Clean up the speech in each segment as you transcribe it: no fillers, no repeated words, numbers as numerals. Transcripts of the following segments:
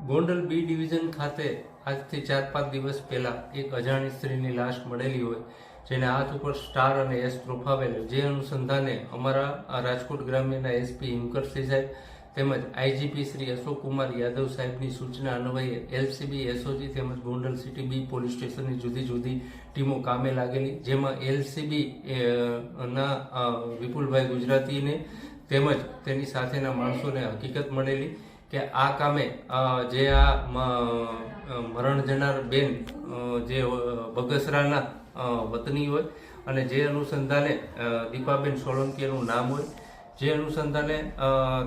Gondal B division ખાતે આજથી 4-5 દિવસ પહેલા એક અજાણી સ્ત્રીની લાશ મળેલી હોય, જેને હાથ ઉપર સ્ટાર અને એસ પ્રૂફ આવેલ. જે અનુસંધાને અમારા રાજકોટ ગ્રામ્યના એસપી હિમકરસિંહ સાહેબ તેમજ આઈજીપી શ્રી અશોક કુમાર યાદવ સાહેબની સૂચના અન્વયે એલસીબી, એસઓજી તેમજ ગોંડલ સિટી બી પોલીસ સ્ટેશનની જુદી જુદી ટીમો કામે લાગેલી, જેમાં એલસીબી ના વિપુલભાઈ ગુજરાતીને તેમજ તેની સાથેના માણસોને હકીકત મળેલી કે આ કામે જે આ મરણ જનાર બેન જે બગસરાના વતની હોય અને જે અનુસંધાને દીપાબેન સોલંકીનું નામ હોય, જે અનુસંધાને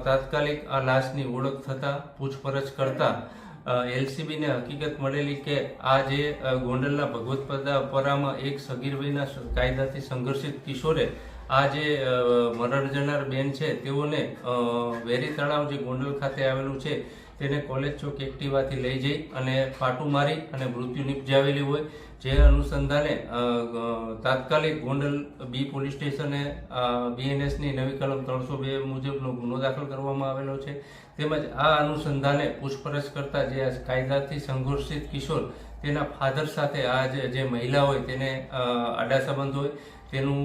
તાત્કાલિક આ લાશની ઓળખ થતાં પૂછપરછ કરતા એલસીબીને હકીકત મળેલી કે આ જે ગોંડલના ભગવતપરામાં એક સગીર વયના કાયદાથી સંઘર્ષિત કિશોરે આ જે મરણ જનાર બેન છે તેઓને વેરી તળાવ જે ગોંડલ ખાતે આવેલું છે તેને કોલેજ ચોક એક્ટિવાથી લઈ જઈ અને પાટું મારી અને મૃત્યુ નિપજાવેલી હોય. જે અનુસંધાને તાત્કાલિક ગોંડલ બી પોલીસ સ્ટેશને બીએનએસની નવી કલમ 302 મુજબનો ગુનો દાખલ કરવામાં આવેલો છે. તેમજ આ અનુસંધાને પૂછપરછ કરતા જે કાયદાથી સંઘર્ષિત કિશોર તેના ફાધર સાથે આ જે મહિલા હોય તેને આડા સંબંધ હોય, તેનું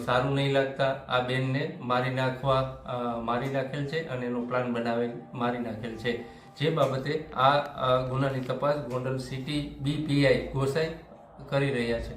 સારું નહીં લાગતા આ બેનને મારી નાખેલ છે અને એનો પ્લાન બનાવેલ મારી નાખેલ છે. જે બાબતે આ ગુનાની તપાસ Gondal city B PI Gosai કરી રહ્યા છે.